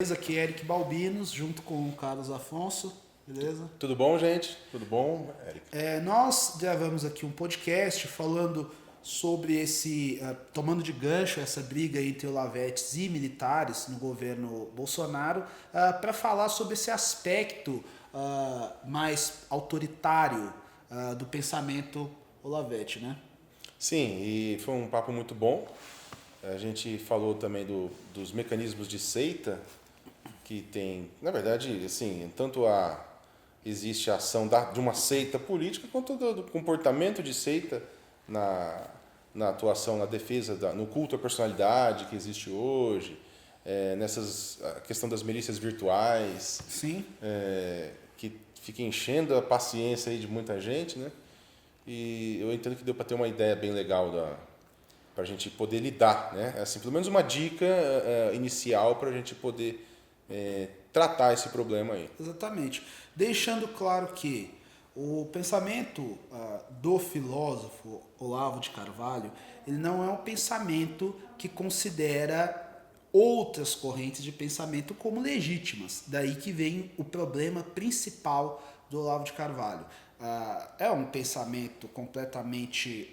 Aqui é Eric Balbinos, junto com o Carlos Afonso, beleza? Tudo bom, gente? Tudo bom, Eric? Nós gravamos aqui um podcast falando sobre tomando de gancho essa briga entre olavetes e militares no governo Bolsonaro, para falar sobre esse aspecto mais autoritário do pensamento olavete, né? Sim, e foi um papo muito bom. A gente falou também dos mecanismos de seita que tem, na verdade, assim, existe a ação de uma seita política quanto do comportamento de seita na atuação, na defesa, no culto à personalidade que existe hoje, a questão das milícias virtuais, Sim. Que fica enchendo a paciência aí de muita gente, né? E eu entendo que deu para ter uma ideia bem legal para a gente poder lidar, né? Assim, pelo menos uma dica inicial para a gente poder tratar esse problema aí. Exatamente. Deixando claro que o pensamento do filósofo Olavo de Carvalho, ele não é um pensamento que considera outras correntes de pensamento como legítimas. Daí que vem o problema principal do Olavo de Carvalho. É um pensamento completamente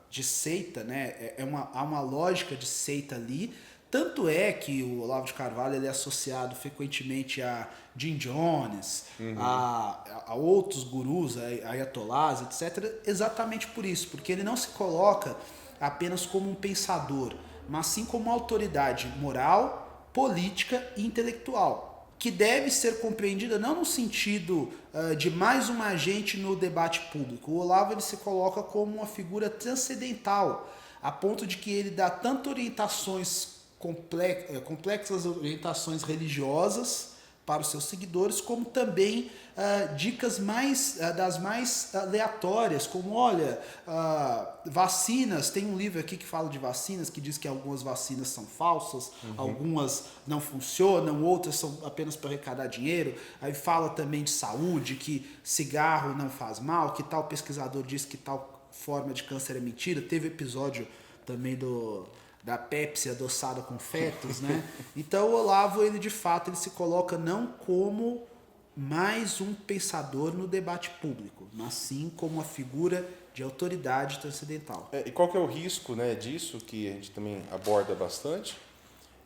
de seita, né? Há uma lógica de seita ali. Tanto é que o Olavo de Carvalho ele é associado frequentemente a Jim Jones, a outros gurus, a ayatollahs, etc. Exatamente por isso, porque ele não se coloca apenas como um pensador, mas sim como uma autoridade moral, política e intelectual, que deve ser compreendida não no sentido de mais um agente no debate público. O Olavo ele se coloca como uma figura transcendental, a ponto de que ele dá tanto orientações complexas orientações religiosas para os seus seguidores, como também dicas das mais aleatórias, como, olha, vacinas, tem um livro aqui que fala de vacinas, que diz que algumas vacinas são falsas, algumas não funcionam, outras são apenas para arrecadar dinheiro. Aí fala também de saúde, que cigarro não faz mal, que tal pesquisador diz que tal forma de câncer é mentira. Teve episódio também da Pepsi adoçada com fetos, né? Então o Olavo, ele de fato, ele se coloca não como mais um pensador no debate público, mas sim como uma figura de autoridade transcendental. E qual que é o risco, né, disso, que a gente também aborda bastante,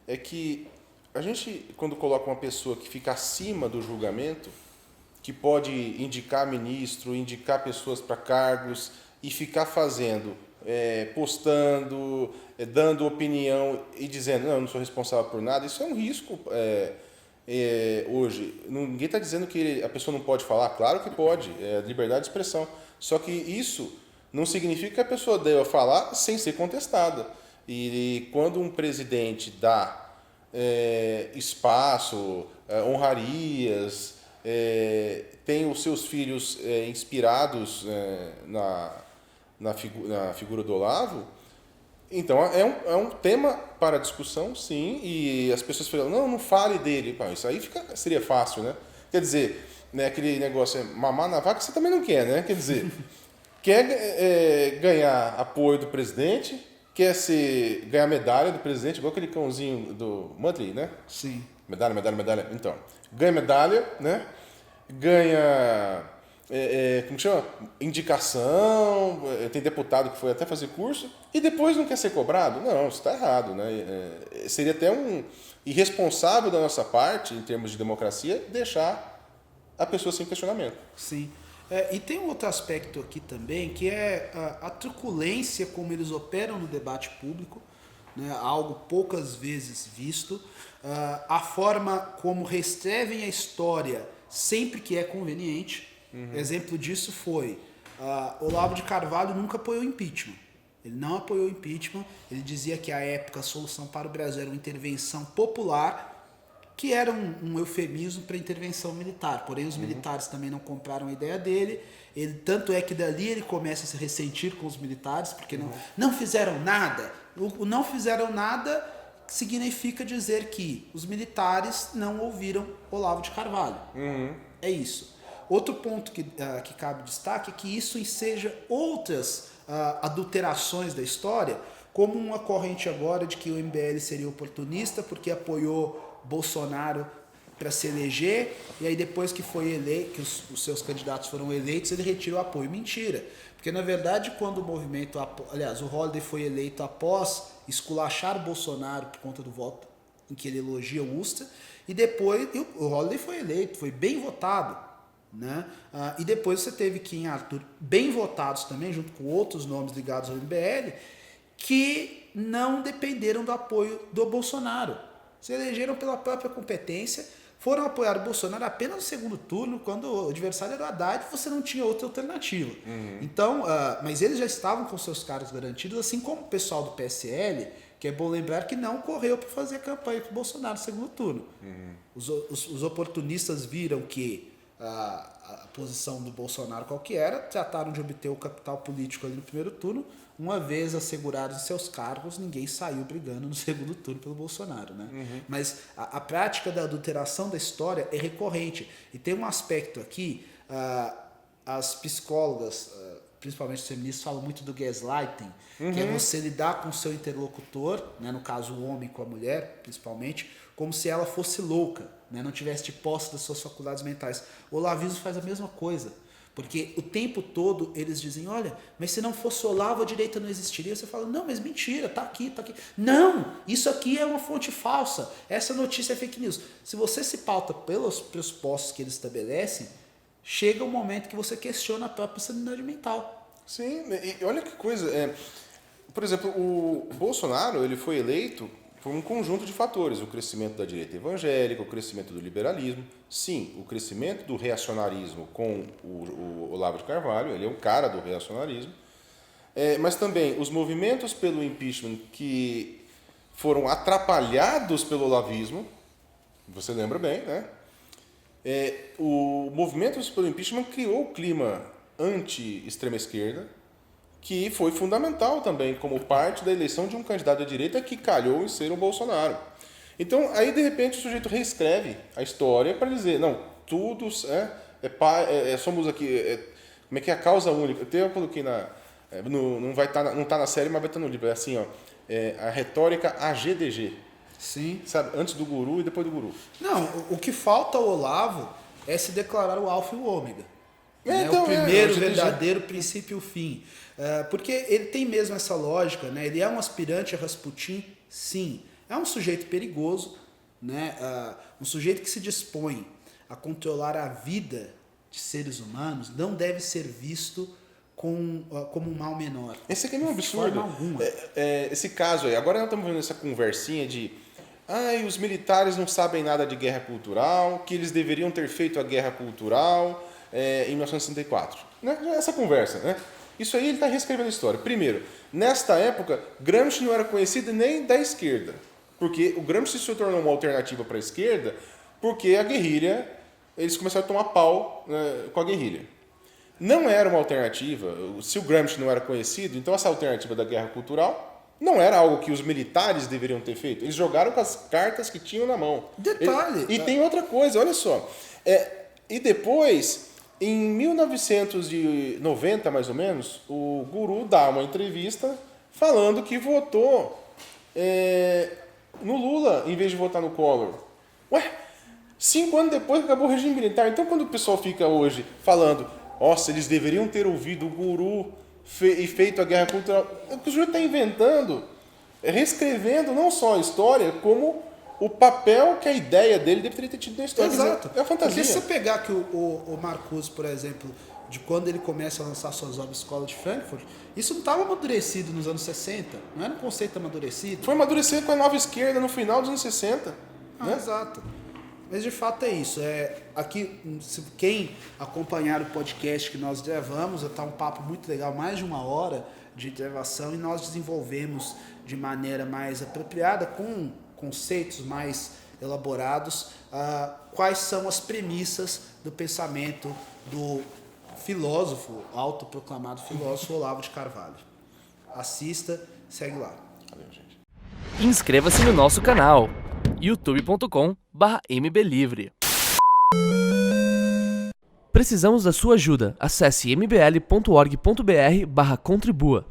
é que a gente, quando coloca uma pessoa que fica acima do julgamento, que pode indicar ministro, indicar pessoas para cargos e ficar fazendo, postando, dando opinião e dizendo, não, eu não sou responsável por nada, isso é um risco hoje. Ninguém está dizendo que a pessoa não pode falar, claro que pode, é liberdade de expressão. Só que isso não significa que a pessoa deva falar sem ser contestada. E quando um presidente dá espaço, honrarias, tem os seus filhos inspirados na figura do Olavo, então é um tema para discussão, sim, e as pessoas falam, não fale dele. Pô, isso aí seria fácil, né? Quer dizer, né, aquele negócio mamar na vaca, você também não quer, né? Quer dizer, quer ganhar apoio do presidente, quer ganhar medalha do presidente, igual aquele cãozinho do Mudley, né? Sim. Medalha. Então, ganha medalha, né? Ganha... como chama? Indicação, tem deputado que foi até fazer curso e depois não quer ser cobrado? Não, isso está errado, né? Seria até um irresponsável da nossa parte, em termos de democracia, deixar a pessoa sem questionamento. Sim. E tem um outro aspecto aqui também, que é a truculência como eles operam no debate público, né? Algo poucas vezes visto, a forma como reescrevem a história sempre que é conveniente. Exemplo disso foi Olavo de Carvalho nunca apoiou impeachment. Ele não apoiou impeachment. Ele dizia que à época a solução para o Brasil era uma intervenção popular, que era um eufemismo para intervenção militar. Porém, os militares também não compraram a ideia dele. Tanto é que dali ele começa a se ressentir com os militares, porque não fizeram nada. O não fizeram nada significa dizer que os militares não ouviram Olavo de Carvalho. É isso. Outro ponto que cabe destaque é que isso enseja outras adulterações da história, como uma corrente agora de que o MBL seria oportunista porque apoiou Bolsonaro para se eleger, e aí depois que foi eleito, que os seus candidatos foram eleitos, ele retira o apoio. Mentira. Porque, na verdade, quando o movimento... Aliás, o Holliday foi eleito após esculachar o Bolsonaro por conta do voto em que ele elogia o Ustra, e depois o Holliday foi eleito, foi bem votado, né? E depois você teve Kim e Arthur bem votados também, junto com outros nomes ligados ao MBL, que não dependeram do apoio do Bolsonaro. Se elegeram pela própria competência, foram apoiar o Bolsonaro apenas no segundo turno, quando o adversário era o Haddad, você não tinha outra alternativa. Então, mas eles já estavam com seus cargos garantidos, assim como o pessoal do PSL, que é bom lembrar que não correu para fazer campanha para o Bolsonaro no segundo turno. Os oportunistas viram que a posição do Bolsonaro qual que era, trataram de obter o capital político ali no primeiro turno. Uma vez assegurados seus cargos, ninguém saiu brigando no segundo turno pelo Bolsonaro, né? Mas a prática da adulteração da história é recorrente. E tem um aspecto aqui, as psicólogas, principalmente os feministas, falam muito do gaslighting, que é você lidar com o seu interlocutor, né, no caso o homem com a mulher, principalmente, como se ela fosse louca, né, não tivesse de posse das suas faculdades mentais. O olavismo faz a mesma coisa. Porque o tempo todo eles dizem, olha, mas se não fosse Olavo, a direita não existiria. Você fala, não, mas mentira, tá aqui, tá aqui. Não, isso aqui é uma fonte falsa. Essa notícia é fake news. Se você se pauta pelos pressupostos que eles estabelecem, chega um momento que você questiona a própria sanidade mental. Sim, e olha que coisa. Por exemplo, o Bolsonaro ele foi eleito por um conjunto de fatores. O crescimento da direita evangélica, o crescimento do liberalismo. Sim, o crescimento do reacionarismo com o Olavo de Carvalho, ele é um cara do reacionarismo. Mas também os movimentos pelo impeachment que foram atrapalhados pelo olavismo, você lembra bem, né? O movimento pelo impeachment criou o clima anti-extrema esquerda, que foi fundamental também como parte da eleição de um candidato à direita que calhou em ser o Bolsonaro. Então, aí de repente o sujeito reescreve a história para dizer, não, tudo somos aqui, como é que é a causa única? Até eu coloquei não tá na série, mas vai estar no livro, é assim, ó, a retórica AGDG. Sim. Sabe, antes do guru e depois do guru. Não, o que falta ao Olavo é se declarar o alfa e o ômega. Então, o primeiro verdadeiro princípio e o fim. Porque ele tem mesmo essa lógica, né? Ele é um aspirante a Rasputin, sim. É um sujeito perigoso, né? Um sujeito que se dispõe a controlar a vida de seres humanos não deve ser visto como um mal menor. Esse aqui é um absurdo. De forma alguma. Esse caso aí, agora nós estamos vendo essa conversinha de os militares não sabem nada de guerra cultural, que eles deveriam ter feito a guerra cultural em 1964. Né? Essa conversa, né? Isso aí ele está reescrevendo a história. Primeiro, nesta época, Gramsci não era conhecido nem da esquerda, porque o Gramsci se tornou uma alternativa para a esquerda porque a guerrilha, eles começaram a tomar pau com a guerrilha. Não era uma alternativa, se o Gramsci não era conhecido, então essa alternativa da guerra cultural não era algo que os militares deveriam ter feito. Eles jogaram com as cartas que tinham na mão. Detalhe. E tem outra coisa, olha só. E depois, em 1990, mais ou menos, o Guru dá uma entrevista falando que votou no Lula em vez de votar no Collor. 5 anos depois acabou o regime militar. Então, quando o pessoal fica hoje falando, nossa, eles deveriam ter ouvido o Guru e feito a guerra cultural, o que o senhor está inventando, reescrevendo não só a história, como o papel que a ideia dele deveria ter tido na história. Exato. É a fantasia. Porque se você pegar que o Marcuse, por exemplo, de quando ele começa a lançar suas obras Escola de Frankfurt, isso não estava amadurecido nos anos 60, não era um conceito amadurecido. Foi amadurecido com a nova esquerda no final dos anos 60. Né? Exato. Mas de fato é isso. Aqui, quem acompanhar o podcast que nós gravamos, está um papo muito legal, mais de 1 hora de gravação, e nós desenvolvemos de maneira mais apropriada, com conceitos mais elaborados, quais são as premissas do pensamento do filósofo, autoproclamado filósofo Olavo de Carvalho. Assista, segue lá. Valeu, gente. Inscreva-se no nosso canal youtube.com/mblivre. Precisamos da sua ajuda. Acesse mbl.org.br/contribua.